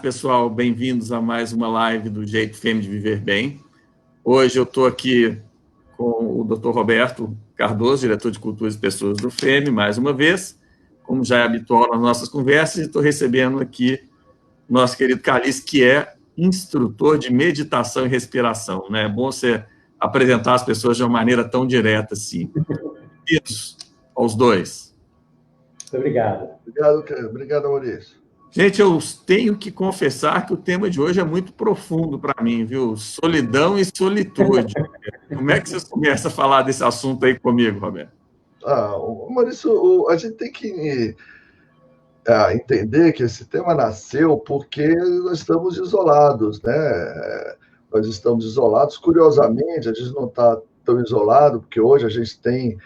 Pessoal, bem-vindos a mais uma live do Jeito Fêmea de Viver Bem. Hoje eu estou aqui com o Dr. Roberto Cardoso, diretor de Culturas e Pessoas do FEME, mais uma vez, como já é habitual nas nossas conversas, e estou recebendo aqui o nosso querido Carlis, que é instrutor de meditação e respiração. Né? É bom você apresentar as pessoas de uma maneira tão direta assim. Bem-vindos aos dois. Muito obrigado. Obrigado, Maurício. Gente, eu tenho que confessar que o tema de hoje é muito profundo para mim, viu? Solidão e solitude. Como é que vocês começam a falar desse assunto aí comigo, Roberto? Maurício, a gente tem que entender que esse tema nasceu porque nós estamos isolados, né? Nós estamos isolados, curiosamente, a gente não está tão isolado, porque hoje a gente tem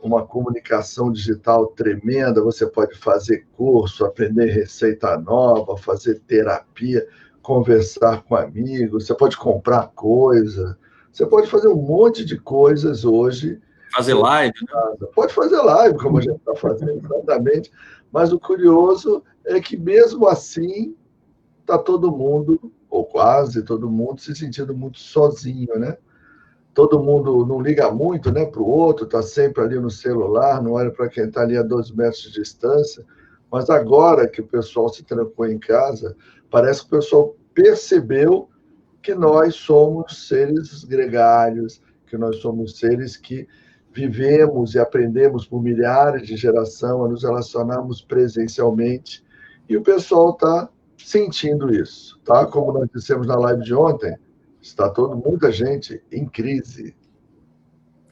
uma comunicação digital tremenda, você pode fazer curso, aprender receita nova, fazer terapia, conversar com amigos, você pode comprar coisa, você pode fazer um monte de coisas hoje. Fazer live, né? Pode fazer live, como a gente está fazendo, exatamente, mas o curioso é que mesmo assim está todo mundo, ou quase todo mundo, se sentindo muito sozinho, né? Todo mundo não liga muito, né, para o outro, está sempre ali no celular, não olha para quem está ali a 2 metros de distância. Mas agora que o pessoal se trancou em casa, parece que o pessoal percebeu que nós somos seres gregários, que nós somos seres que vivemos e aprendemos por milhares de gerações a nos relacionarmos presencialmente. E o pessoal está sentindo isso, tá? Como nós dissemos na live de ontem, está muita gente em crise.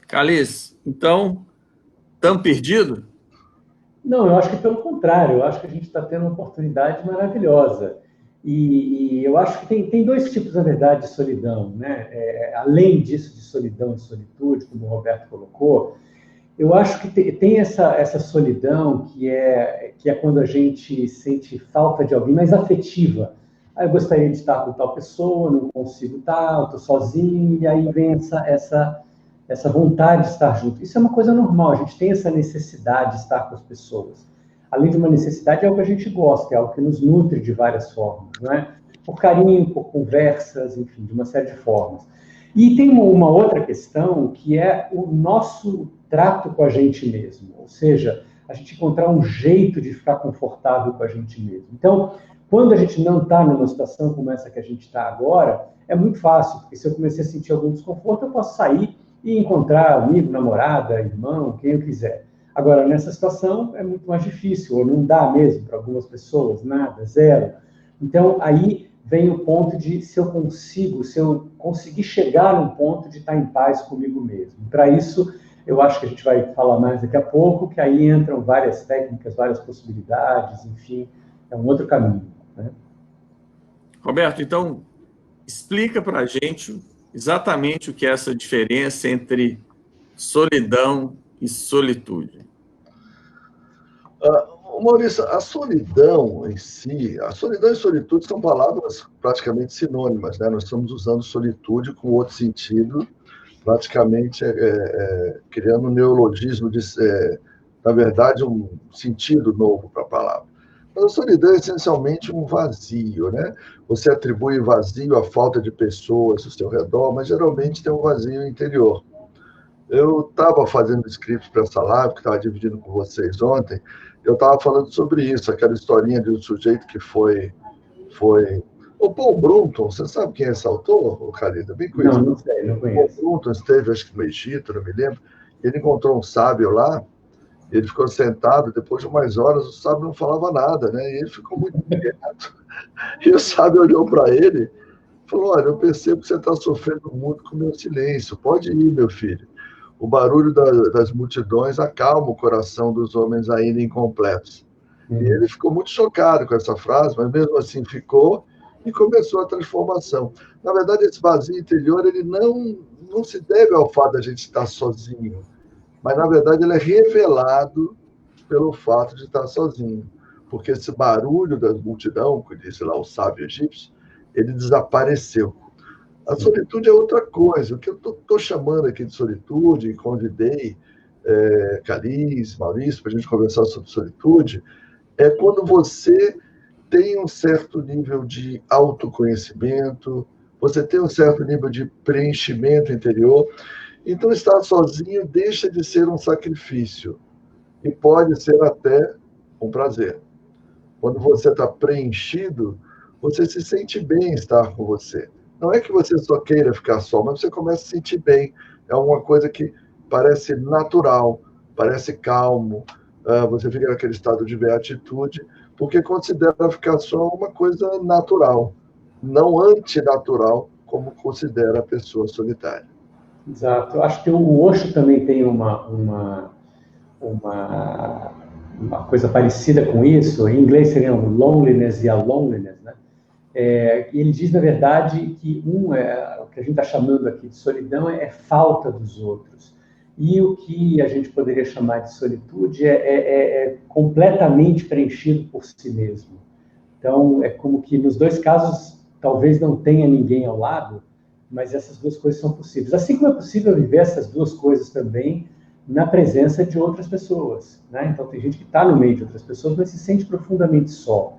Carlis, então, estamos perdidos? Não, eu acho que pelo contrário, eu acho que a gente está tendo uma oportunidade maravilhosa. E eu acho que tem dois tipos, na verdade, de solidão, né? Além disso, de solidão e solitude, como o Roberto colocou, eu acho que tem essa solidão que é quando a gente sente falta de alguém, mais afetiva. Eu gostaria de estar com tal pessoa, não consigo estar, estou sozinho, e aí vem essa vontade de estar junto. Isso é uma coisa normal, a gente tem essa necessidade de estar com as pessoas. Além de uma necessidade, é algo que a gente gosta, é algo que nos nutre de várias formas, não é? Por carinho, por conversas, enfim, de uma série de formas. E tem uma outra questão, que é o nosso trato com a gente mesmo, ou seja, a gente encontrar um jeito de ficar confortável com a gente mesmo. Então, quando a gente não está numa situação como essa que a gente está agora, é muito fácil, porque se eu comecei a sentir algum desconforto, eu posso sair e encontrar amigo, namorada, irmão, quem eu quiser. Agora, nessa situação, é muito mais difícil, ou não dá mesmo para algumas pessoas, nada, zero. Então, aí vem o ponto de se eu conseguir chegar num ponto de estar em paz comigo mesmo. Para isso, eu acho que a gente vai falar mais daqui a pouco, que aí entram várias técnicas, várias possibilidades, enfim, é um outro caminho. Né? Roberto, então, explica para a gente exatamente o que é essa diferença entre solidão e solitude. Maurício, a solidão em si, a solidão e solitude são palavras praticamente sinônimas, né? Nós estamos usando solitude com outro sentido, praticamente criando um neologismo, na verdade, um sentido novo para a palavra. Mas a solidão é essencialmente um vazio, né? Você atribui vazio à falta de pessoas ao seu redor, mas geralmente tem um vazio interior. Eu estava fazendo script para essa live, que estava dividindo com vocês ontem, eu estava falando sobre isso, aquela historinha de um sujeito que foi... O Paul Brunton, você sabe quem é esse autor, Carida? Bem conhecido. Não sei, não conheço. O Paul Brunton esteve, acho que no Egito, não me lembro, ele encontrou um sábio lá, ele ficou sentado, depois de umas horas, o sábio não falava nada, né? E ele ficou muito quieto. E o sábio olhou para ele e falou, olha, eu percebo que você está sofrendo muito com o meu silêncio, pode ir, meu filho. O barulho das multidões acalma o coração dos homens ainda incompletos. E ele ficou muito chocado com essa frase, mas mesmo assim ficou e começou a transformação. Na verdade, esse vazio interior ele não se deve ao fato de a gente estar sozinho, mas, na verdade, ele é revelado pelo fato de estar sozinho. Porque esse barulho da multidão, que disse lá o sábio egípcio, ele desapareceu. A solitude é outra coisa. O que eu estou chamando aqui de solitude, e convidei Carlis, Maurício, para a gente conversar sobre solitude, é quando você tem um certo nível de autoconhecimento, você tem um certo nível de preenchimento interior. Então, estar sozinho deixa de ser um sacrifício e pode ser até um prazer. Quando você está preenchido, você se sente bem em estar com você. Não é que você só queira ficar só, mas você começa a se sentir bem. É uma coisa que parece natural, parece calmo. Você fica naquele estado de beatitude, porque considera ficar só uma coisa natural, não antinatural, como considera a pessoa solitária. Exato. Eu acho que o Osho também tem uma coisa parecida com isso. Em inglês seria o loneliness e a loneliness, né? Ele diz, na verdade, que o que a gente está chamando aqui de solidão é falta dos outros. E o que a gente poderia chamar de solitude é completamente preenchido por si mesmo. Então, é como que nos dois casos, talvez não tenha ninguém ao lado, mas essas duas coisas são possíveis. Assim como é possível viver essas duas coisas também na presença de outras pessoas, né? Então, tem gente que está no meio de outras pessoas, mas se sente profundamente só.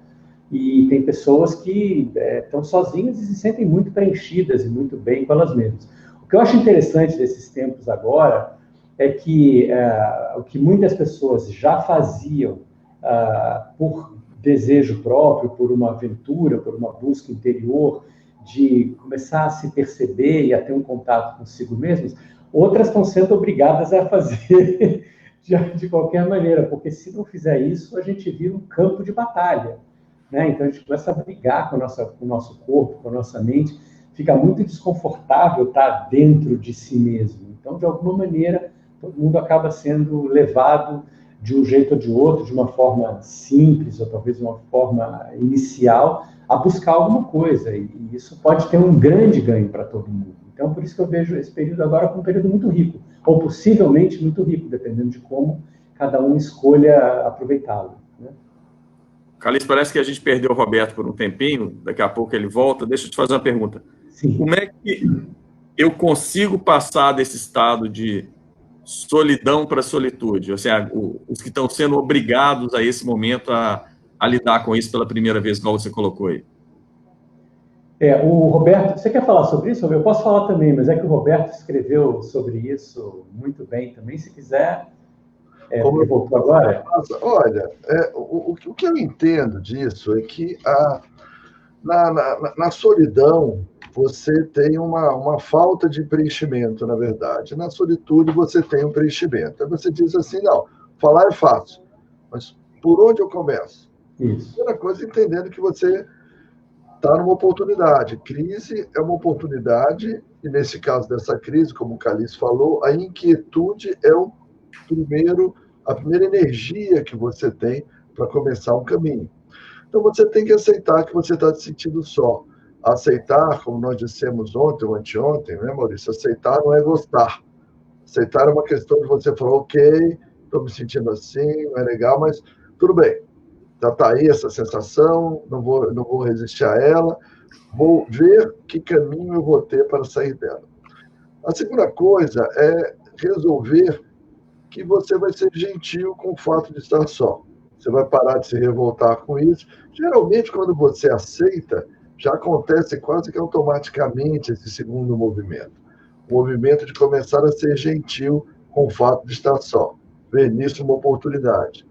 E tem pessoas que estão sozinhas e se sentem muito preenchidas e muito bem com elas mesmas. O que eu acho interessante desses tempos agora é que o que muitas pessoas já faziam por desejo próprio, por uma aventura, por uma busca interior, de começar a se perceber e a ter um contato consigo mesmos, outras estão sendo obrigadas a fazer de qualquer maneira, porque se não fizer isso, a gente vira um campo de batalha, né? Então a gente começa a brigar com o nosso corpo, com a nossa mente, fica muito desconfortável estar dentro de si mesmo. Então, de alguma maneira, todo mundo acaba sendo levado de um jeito ou de outro, de uma forma simples, ou talvez de uma forma inicial, a buscar alguma coisa. E isso pode ter um grande ganho para todo mundo. Então, por isso que eu vejo esse período agora como um período muito rico, ou possivelmente muito rico, dependendo de como cada um escolha aproveitá-lo, né? Calixto, parece que a gente perdeu o Roberto por um tempinho, daqui a pouco ele volta. Deixa eu te fazer uma pergunta. Sim. Como é que eu consigo passar desse estado de solidão para solitude? Ou seja, os que estão sendo obrigados a esse momento a lidar com isso pela primeira vez, como você colocou aí. O Roberto, você quer falar sobre isso? Eu posso falar também, mas é que o Roberto escreveu sobre isso muito bem também. Se quiser, Como ele voltou agora. Olha, o que eu entendo disso é que na solidão você tem uma falta de preenchimento, na verdade. Na solitude você tem um preenchimento. Aí você diz assim, não, falar é fácil, mas por onde eu começo? Isso. Primeira coisa, entendendo que você está numa oportunidade. Crise é uma oportunidade, e nesse caso dessa crise, como o Calixto falou, a inquietude é a primeira energia que você tem para começar um caminho. Então você tem que aceitar que você está se sentindo só. Aceitar, como nós dissemos ontem ou anteontem, né, Maurício? Aceitar não é gostar. Aceitar é uma questão de você falar, ok, estou me sentindo assim, não é legal, mas tudo bem. Já está aí essa sensação, não vou resistir a ela, vou ver que caminho eu vou ter para sair dela. A segunda coisa é resolver que você vai ser gentil com o fato de estar só. Você vai parar de se revoltar com isso. Geralmente, quando você aceita, já acontece quase que automaticamente esse segundo movimento. O movimento de começar a ser gentil com o fato de estar só. Ver nisso uma oportunidade.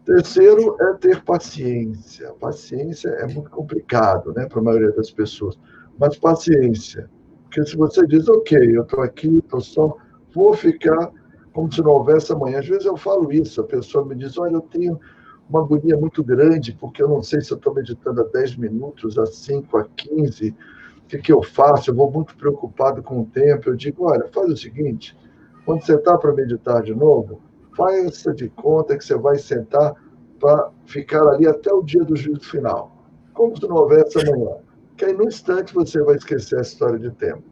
Terceiro é ter paciência. Paciência é muito complicado, né, para a maioria das pessoas. Mas paciência. Porque se você diz, ok, eu estou aqui, estou só, vou ficar como se não houvesse amanhã. Às vezes eu falo isso, a pessoa me diz, olha, eu tenho uma agonia muito grande, porque eu não sei se eu estou meditando há 10 minutos, há 5, há 15, o que eu faço? Eu vou muito preocupado com o tempo. Eu digo, olha, faz o seguinte, quando você está para meditar de novo, faça de conta que você vai sentar para ficar ali até o dia do juízo final, como se não houvesse amanhã. Que aí, no instante, você vai esquecer a história de tempo.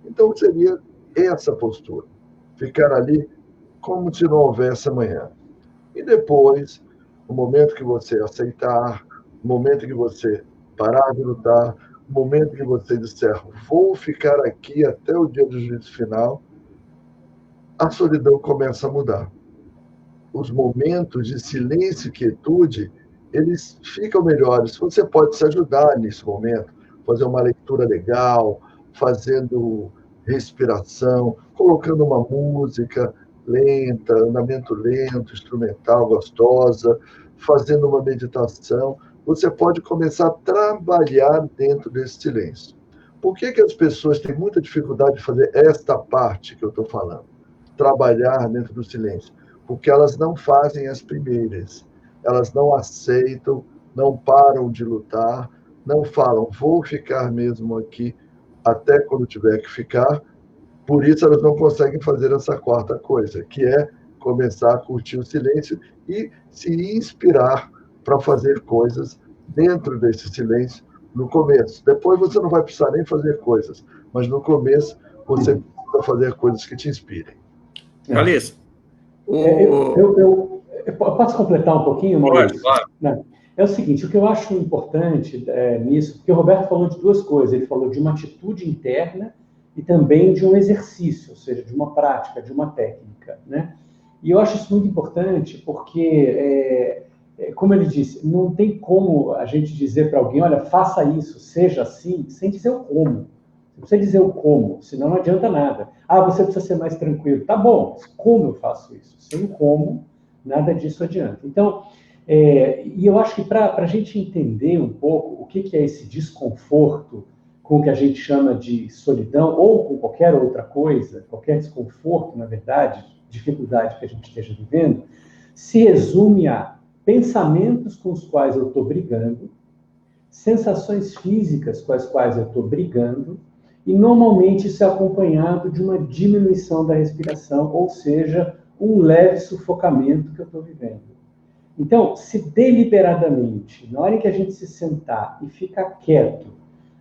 Então, seria essa postura, ficar ali como se não houvesse amanhã. E depois, no momento que você aceitar, no momento que você parar de lutar, no momento que você disser, vou ficar aqui até o dia do juízo final, a solidão começa a mudar. Os momentos de silêncio e quietude, eles ficam melhores. Você pode se ajudar nesse momento, fazer uma leitura legal, fazendo respiração, colocando uma música lenta, andamento lento, instrumental, gostosa, fazendo uma meditação. Você pode começar a trabalhar dentro desse silêncio. Por que as pessoas têm muita dificuldade de fazer esta parte que eu estou falando? Trabalhar dentro do silêncio. Porque elas não fazem as primeiras. Elas não aceitam, não param de lutar, não falam, vou ficar mesmo aqui até quando tiver que ficar. Por isso elas não conseguem fazer essa quarta coisa, que é começar a curtir o silêncio e se inspirar para fazer coisas dentro desse silêncio no começo. Depois você não vai precisar nem fazer coisas, mas no começo você precisa fazer coisas que te inspirem. Alice, eu posso completar um pouquinho, Maurício? Claro. Não. É o seguinte, o que eu acho importante nisso, porque o Roberto falou de duas coisas, ele falou de uma atitude interna e também de um exercício, ou seja, de uma prática, de uma técnica, né? E eu acho isso muito importante porque, como ele disse, não tem como a gente dizer para alguém, olha, faça isso, seja assim, sem dizer o como. Você precisa dizer o como, senão não adianta nada. Ah, você precisa ser mais tranquilo. Tá bom, mas como eu faço isso? Sem o como, nada disso adianta. Então, e eu acho que para a gente entender um pouco o que é esse desconforto com o que a gente chama de solidão, ou com qualquer outra coisa, qualquer desconforto, na verdade, dificuldade que a gente esteja vivendo, se resume a pensamentos com os quais eu estou brigando, sensações físicas com as quais eu estou brigando, e normalmente isso é acompanhado de uma diminuição da respiração, ou seja, um leve sufocamento que eu estou vivendo. Então, se deliberadamente, na hora em que a gente se sentar e ficar quieto,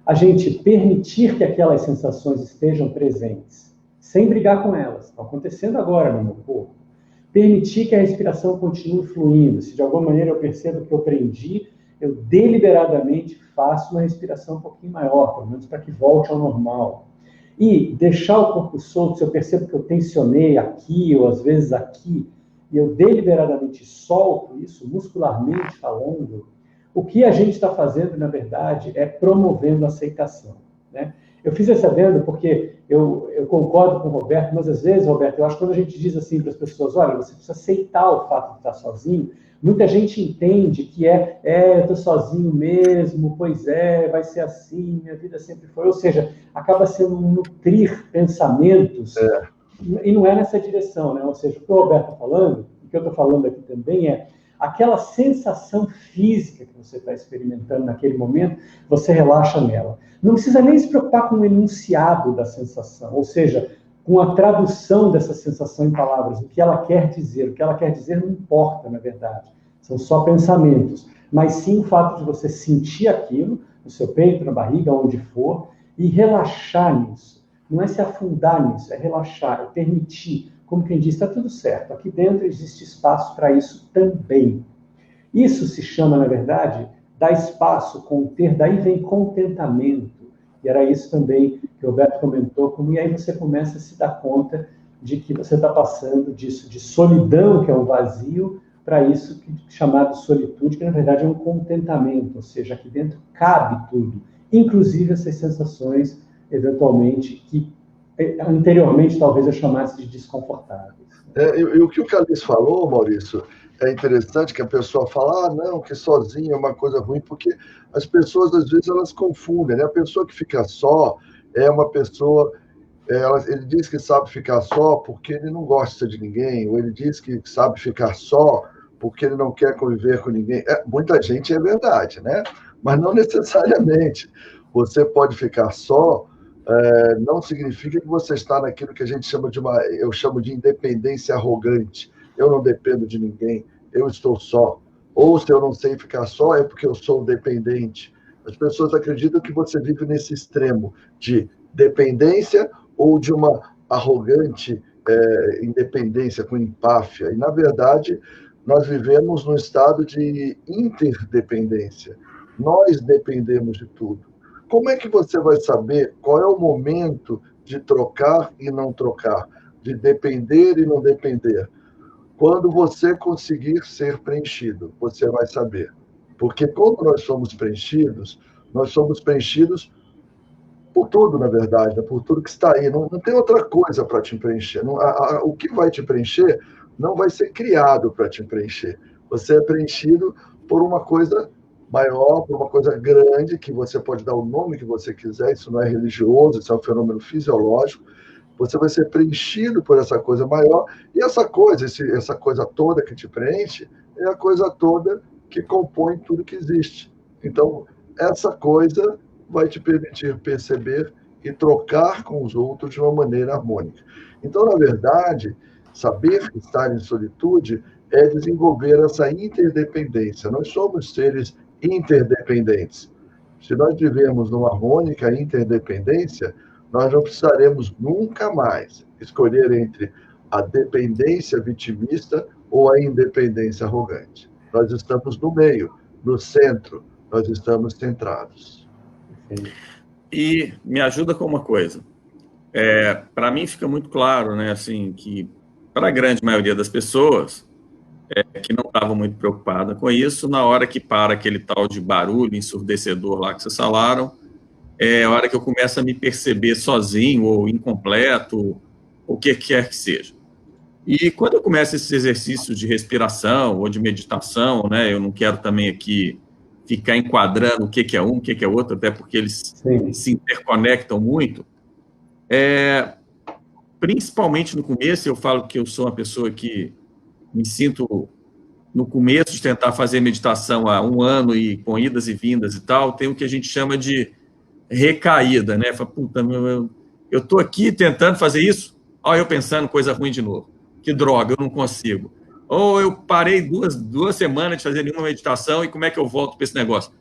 a gente permitir que aquelas sensações estejam presentes, sem brigar com elas, estão acontecendo agora no meu corpo, permitir que a respiração continue fluindo, se de alguma maneira eu percebo que eu prendi, eu deliberadamente faço uma respiração um pouquinho maior, pelo menos para que volte ao normal. E deixar o corpo solto, se eu percebo que eu tensionei aqui ou às vezes aqui, e eu deliberadamente solto isso, muscularmente falando, o que a gente está fazendo, na verdade, é promovendo a aceitação, né? Eu fiz essa adendo porque eu concordo com o Roberto, mas às vezes, Roberto, eu acho que quando a gente diz assim para as pessoas, olha, você precisa aceitar o fato de estar sozinho, muita gente entende que eu estou sozinho mesmo, pois vai ser assim, minha vida sempre foi. Ou seja, acaba sendo um nutrir pensamentos, e não é nessa direção, né? Ou seja, o que o Roberto está falando, o que eu estou falando aqui também é aquela sensação física que você está experimentando naquele momento, você relaxa nela. Não precisa nem se preocupar com o enunciado da sensação, ou seja, com a tradução dessa sensação em palavras, o que ela quer dizer. O que ela quer dizer não importa, na verdade. São só pensamentos. Mas sim o fato de você sentir aquilo, no seu peito, na barriga, onde for, e relaxar nisso. Não é se afundar nisso, é relaxar, é permitir. Como quem diz, está tudo certo. Aqui dentro existe espaço para isso também. Isso se chama, na verdade, dar espaço, conter, daí vem contentamento. E era isso também que o Roberto comentou, e aí você começa a se dar conta de que você está passando disso, de solidão, que é um vazio, para isso chamado solitude, que na verdade é um contentamento, ou seja, aqui dentro cabe tudo, inclusive essas sensações, eventualmente, que anteriormente talvez eu chamasse de desconfortáveis. E o que o Calice falou, Maurício, é interessante que a pessoa fala, não, que sozinho é uma coisa ruim, porque as pessoas, às vezes, elas confundem, né? A pessoa que fica só é uma pessoa, ele diz que sabe ficar só porque ele não gosta de ninguém, ou ele diz que sabe ficar só porque ele não quer conviver com ninguém. Muita gente é verdade, né? Mas não necessariamente. Você pode ficar só, não significa que você está naquilo que a gente chama eu chamo de independência arrogante. Eu não dependo de ninguém, eu estou só. Ou se eu não sei ficar só, é porque eu sou dependente. As pessoas acreditam que você vive nesse extremo de dependência ou de uma arrogante independência com empáfia. E, na verdade, nós vivemos num estado de interdependência. Nós dependemos de tudo. Como é que você vai saber qual é o momento de trocar e não trocar, de depender e não depender? Quando você conseguir ser preenchido, você vai saber. Porque quando nós somos preenchidos por tudo, na verdade, né? Por tudo que está aí. Não tem outra coisa para te preencher. O que vai te preencher não vai ser criado para te preencher. Você é preenchido por uma coisa maior, por uma coisa grande, que você pode dar o nome que você quiser, isso não é religioso, isso é um fenômeno fisiológico. Você vai ser preenchido por essa coisa maior, e essa coisa toda que te preenche é a coisa toda que compõe tudo que existe. Então, essa coisa vai te permitir perceber e trocar com os outros de uma maneira harmônica. Então, na verdade, saber estar em solitude é desenvolver essa interdependência. Nós somos seres interdependentes. Se nós vivemos numa harmônica interdependência, nós não precisaremos nunca mais escolher entre a dependência vitimista ou a independência arrogante. Nós estamos no meio, no centro, nós estamos centrados. E me ajuda com uma coisa. Para mim fica muito claro, né, assim, que para a grande maioria das pessoas que não estavam muito preocupada com isso, na hora que para aquele tal de barulho ensurdecedor lá que vocês falaram, é a hora que eu começo a me perceber sozinho ou incompleto, o que quer que seja. E quando eu começo esses exercícios de respiração ou de meditação, né, eu não quero também aqui ficar enquadrando o que é um, o que é outro, até porque eles se interconectam muito. Principalmente no começo, eu falo que eu sou uma pessoa que me sinto, no começo de tentar fazer meditação há 1 ano e com idas e vindas e tal, tem o que a gente chama de recaída, né? Fala, puta, eu tô aqui tentando fazer isso, olha eu pensando coisa ruim de novo. Que droga, eu não consigo. Ou eu parei duas semanas de fazer nenhuma meditação e como é que eu volto para esse negócio?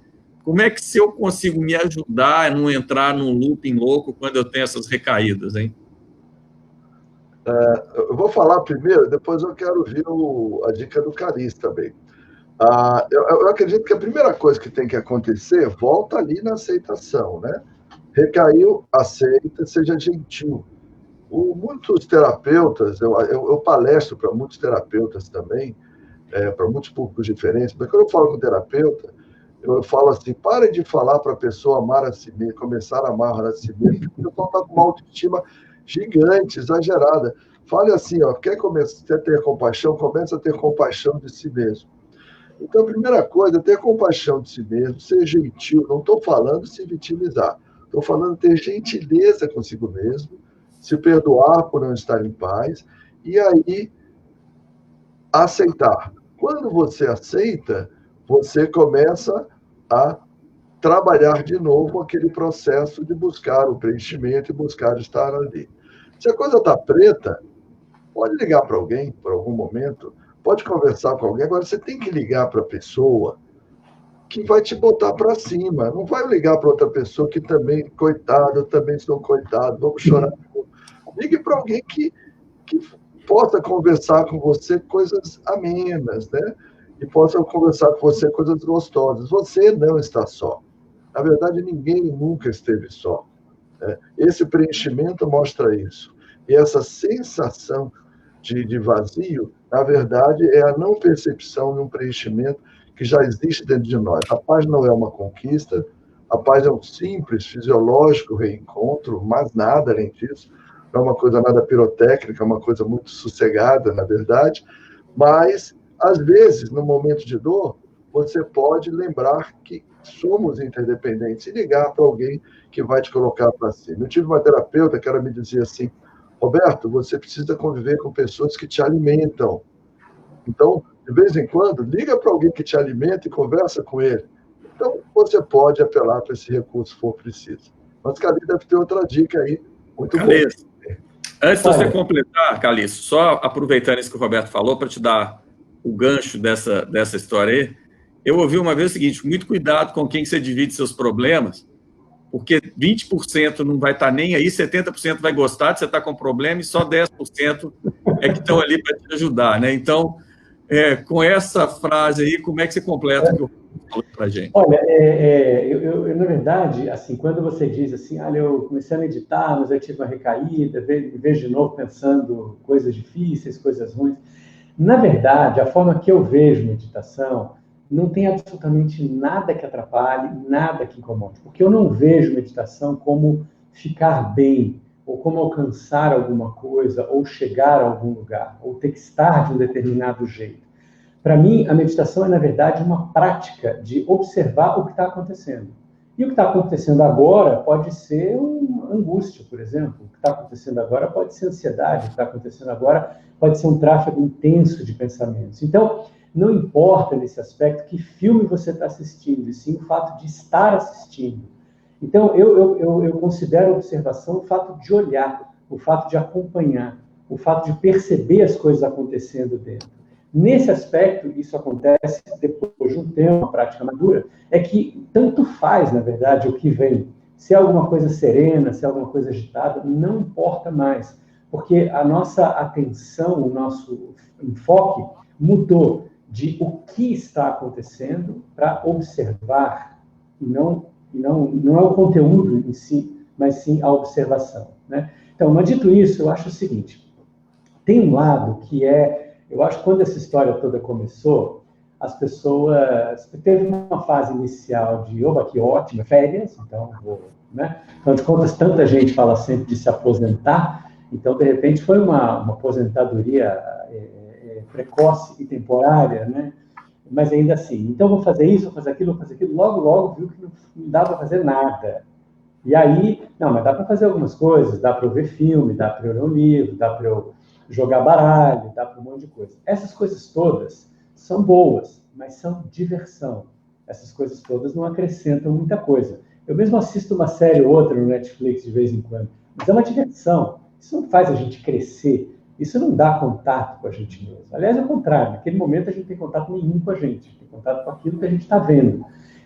Como é que se eu consigo me ajudar a não entrar num looping louco quando eu tenho essas recaídas, hein? Eu vou falar primeiro, depois eu quero ouvir a dica do Caliço também. Eu acredito que a primeira coisa que tem que acontecer, volta ali na aceitação, né? Recaiu, aceita, seja gentil. Muitos terapeutas, eu palestro para muitos terapeutas também, para muitos públicos diferentes, mas quando eu falo com terapeuta, eu falo assim, pare de falar para a pessoa amar a si mesma, começar a amar a si mesma, porque o pessoal está com uma autoestima gigante, exagerada. Fale assim, ó, quer ter compaixão, começa a ter compaixão de si mesmo. Então, a primeira coisa é ter compaixão de si mesmo, ser gentil. Não estou falando se vitimizar, estou falando ter gentileza consigo mesmo, se perdoar por não estar em paz, e aí aceitar. Quando você aceita, você começa a trabalhar de novo aquele processo de buscar o preenchimento e buscar estar ali. Se a coisa está preta, pode ligar para alguém, por algum momento, pode conversar com alguém. Agora, você tem que ligar para a pessoa que vai te botar para cima. Não vai ligar para outra pessoa que também, coitado, eu também sou coitado, vamos chorar. Ligue para alguém que possa conversar com você coisas amenas, né? E possa conversar com você coisas gostosas. Você não está só. Na verdade, ninguém nunca esteve só. Né? Esse preenchimento mostra isso. E essa sensação de vazio, na verdade, é a não percepção de um preenchimento que já existe dentro de nós. A paz não é uma conquista, a paz é um simples, fisiológico reencontro, mas nada além disso. Não é uma coisa nada pirotécnica, é uma coisa muito sossegada, na verdade. Mas, às vezes, no momento de dor, você pode lembrar que somos interdependentes e ligar para alguém que vai te colocar para cima. Eu tive uma terapeuta que ela me dizia assim, Roberto, você precisa conviver com pessoas que te alimentam. Então, de vez em quando, liga para alguém que te alimenta e conversa com ele. Então, você pode apelar para esse recurso se for preciso. Mas, Caliço, deve ter outra dica aí, muito boa. Antes de você completar, Caliço, só aproveitando isso que o Roberto falou, para te dar o gancho dessa história aí, eu ouvi uma vez o seguinte, muito cuidado com quem você divide seus problemas, porque 20% não vai estar nem aí, 70% vai gostar de você estar com problema e só 10% é que estão ali para te ajudar, né? Então, com essa frase aí, como é que você completa o que eu falei para a gente? Olha, eu, na verdade, assim, quando você diz assim, eu comecei a meditar, mas eu tive uma recaída, vejo de novo pensando coisas difíceis, coisas ruins. Na verdade, a forma que eu vejo meditação não tem absolutamente nada que atrapalhe, nada que incomode. Porque eu não vejo meditação como ficar bem, ou como alcançar alguma coisa, ou chegar a algum lugar, ou ter que estar de um determinado jeito. Para mim, a meditação é, na verdade, uma prática de observar o que está acontecendo. E o que está acontecendo agora pode ser uma angústia, por exemplo. O que está acontecendo agora pode ser ansiedade. O que está acontecendo agora pode ser um tráfego intenso de pensamentos. Então, não importa nesse aspecto que filme você está assistindo, e sim o fato de estar assistindo. Então, eu considero a observação o fato de olhar, o fato de acompanhar, o fato de perceber as coisas acontecendo dentro. Nesse aspecto, isso acontece depois de um tempo, uma prática madura, é que tanto faz, na verdade, o que vem. Se é alguma coisa serena, se é alguma coisa agitada, não importa mais, porque a nossa atenção, o nosso enfoque mudou de o que está acontecendo para observar, e não é o conteúdo em si, mas sim a observação, né? Então, mas dito isso, eu acho o seguinte, tem um lado que eu acho que quando essa história toda começou, as pessoas... Teve uma fase inicial de, oba, que ótima, férias, então, né? Afinal de contas, tanta gente fala sempre de se aposentar, então, de repente, foi uma aposentadoria precoce e temporária, né? Mas ainda assim, então vou fazer isso, vou fazer aquilo, logo viu que não dá para fazer nada. E aí, não, mas dá para fazer algumas coisas, dá para eu ver filme, dá para eu ler um livro, dá para eu jogar baralho, dá para um monte de coisa. Essas coisas todas são boas, mas são diversão. Essas coisas todas não acrescentam muita coisa. Eu mesmo assisto uma série ou outra no Netflix de vez em quando, mas é uma diversão. Isso não faz a gente crescer, isso não dá contato com a gente mesmo. Aliás, é o contrário, naquele momento a gente tem contato nenhum com a gente tem contato com aquilo que a gente está vendo.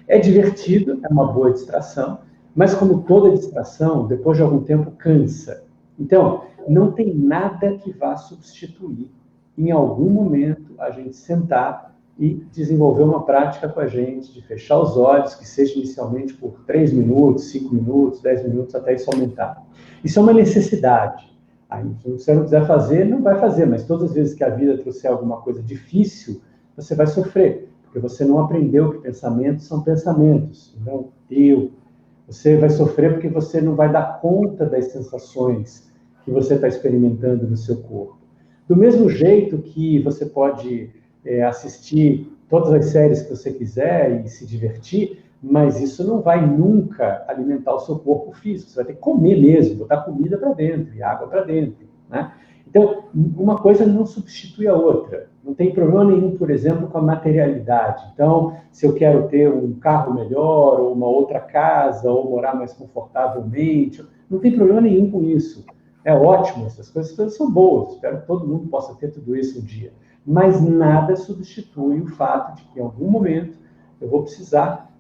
É divertido, é uma boa distração, mas como toda distração, depois de algum tempo cansa. Então, não tem nada que vá substituir, em algum momento, a gente sentar e desenvolver uma prática com a gente, de fechar os olhos, que seja inicialmente por 3 minutos, 5 minutos, 10 minutos, até isso aumentar. Isso é uma necessidade. Aí, se você não quiser fazer, não vai fazer, mas todas as vezes que a vida trouxer alguma coisa difícil, você vai sofrer, porque você não aprendeu que pensamentos são pensamentos, não eu. Você vai sofrer porque você não vai dar conta das sensações que você está experimentando no seu corpo. Do mesmo jeito que você pode assistir todas as séries que você quiser e se divertir, mas isso não vai nunca alimentar o seu corpo físico. Você vai ter que comer mesmo, botar comida para dentro e água para dentro, né? Então, uma coisa não substitui a outra. Não tem problema nenhum, por exemplo, com a materialidade. Então, se eu quero ter um carro melhor, ou uma outra casa, ou morar mais confortavelmente, não tem problema nenhum com isso. É ótimo, essas coisas todas são boas. Espero que todo mundo possa ter tudo isso um dia. Mas nada substitui o fato de que, em algum momento, eu vou precisar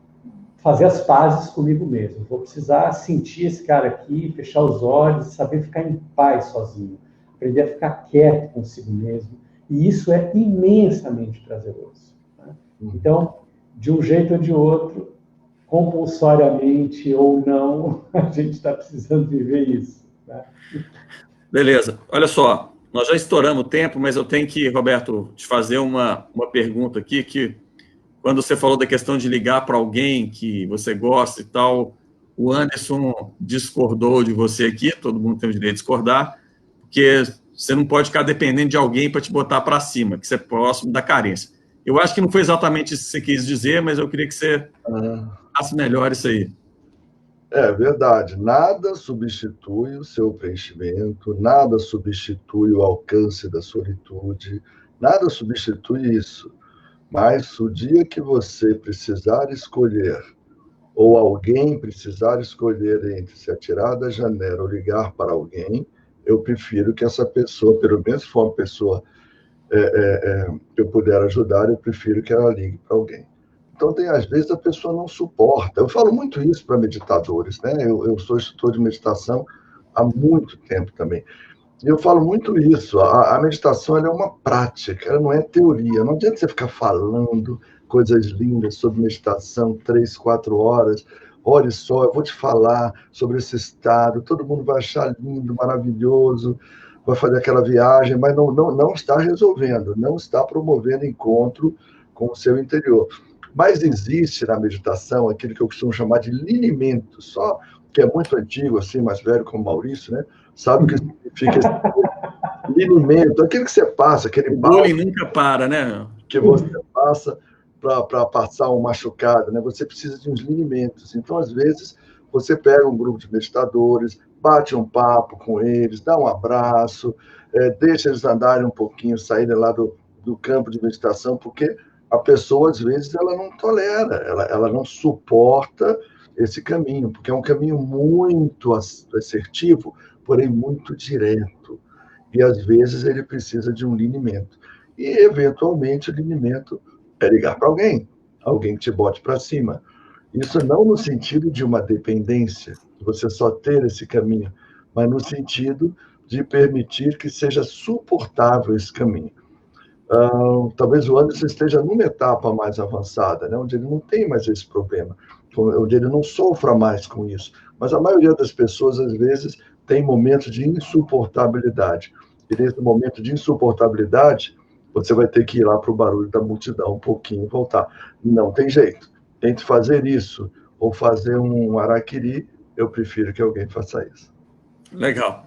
fazer as pazes comigo mesmo. Vou precisar sentir esse cara aqui, fechar os olhos, saber ficar em paz sozinho. Aprender a ficar quieto consigo mesmo. E isso é imensamente prazeroso, né? Então, de um jeito ou de outro, compulsoriamente ou não, a gente está precisando viver isso, né? Beleza. Olha só, nós já estouramos o tempo, mas eu tenho que, Roberto, te fazer uma pergunta aqui, que quando você falou da questão de ligar para alguém que você gosta e tal, o Anderson discordou de você aqui, todo mundo tem o direito de discordar, porque você não pode ficar dependendo de alguém para te botar para cima, que você é próximo da carência. Eu acho que não foi exatamente isso que você quis dizer, mas eu queria que você faça melhor isso aí. É verdade. Nada substitui o seu preenchimento, nada substitui o alcance da solitude, nada substitui isso. Mas o dia que você precisar escolher, ou alguém precisar escolher entre se atirar da janela ou ligar para alguém, eu prefiro que essa pessoa, pelo menos se for uma pessoa que eu puder ajudar, eu prefiro que ela ligue para alguém. Então, às vezes, a pessoa não suporta. Eu falo muito isso para meditadores, né? Eu sou instrutor de meditação há muito tempo também. E eu falo muito isso. A meditação ela é uma prática, ela não é teoria. Não adianta você ficar falando coisas lindas sobre meditação 3, 4 horas. Olha só, eu vou te falar sobre esse estado, todo mundo vai achar lindo, maravilhoso, vai fazer aquela viagem, mas não está resolvendo, não está promovendo encontro com o seu interior. Mas existe na meditação aquilo que eu costumo chamar de linimento, só que é muito antigo, assim, mais velho como Maurício, né? Sabe o que significa esse linimento? Aquilo que você passa, aquele O bullying nunca para, né? que você passa para passar um machucado, né? Você precisa de uns linimentos. Então, às vezes, você pega um grupo de meditadores, bate um papo com eles, dá um abraço, deixa eles andarem um pouquinho, saírem lá do campo de meditação, porque a pessoa, às vezes, ela não tolera, ela não suporta esse caminho, porque é um caminho muito assertivo, porém muito direto. E, às vezes, ele precisa de um linimento. E, eventualmente, o linimento é ligar para alguém que te bote para cima. Isso não no sentido de uma dependência, de você só ter esse caminho, mas no sentido de permitir que seja suportável esse caminho. Talvez o Anderson esteja numa etapa mais avançada, né, onde ele não tem mais esse problema, onde ele não sofra mais com isso. Mas a maioria das pessoas, às vezes, tem momentos de insuportabilidade. E nesse momento de insuportabilidade, você vai ter que ir lá para o barulho da multidão um pouquinho e voltar. Não tem jeito. Tente fazer isso ou fazer um harakiri, eu prefiro que alguém faça isso. Legal.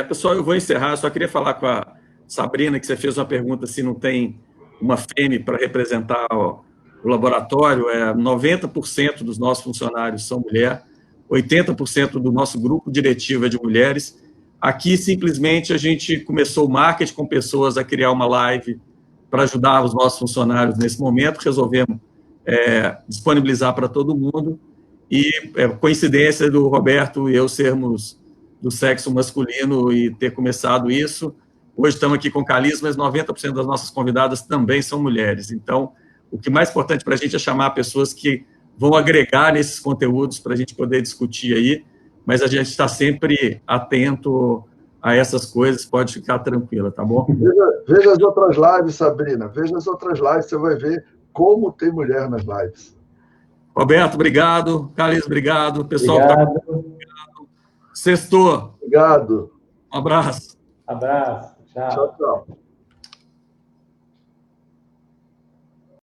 Pessoal, eu vou encerrar. Eu só queria falar com a Sabrina, que você fez uma pergunta se não tem uma FEME para representar o laboratório. 90% dos nossos funcionários são mulher, 80% do nosso grupo diretivo é de mulheres. Aqui, simplesmente, a gente começou o marketing com pessoas a criar uma live para ajudar os nossos funcionários nesse momento. Resolvemos disponibilizar para todo mundo. E coincidência do Roberto e eu sermos do sexo masculino e ter começado isso. Hoje estamos aqui com o Calis, mas 90% das nossas convidadas também são mulheres. Então, o que mais importante para a gente é chamar pessoas que vão agregar nesses conteúdos para a gente poder discutir aí, mas a gente está sempre atento a essas coisas, pode ficar tranquila, tá bom? Veja as outras lives, Sabrina, veja as outras lives, você vai ver como tem mulher nas lives. Roberto, obrigado. Calis, obrigado. Pessoal, obrigado. Obrigado. Sextou. Obrigado. Um abraço. Abraço. Tchau. Tchau, tchau.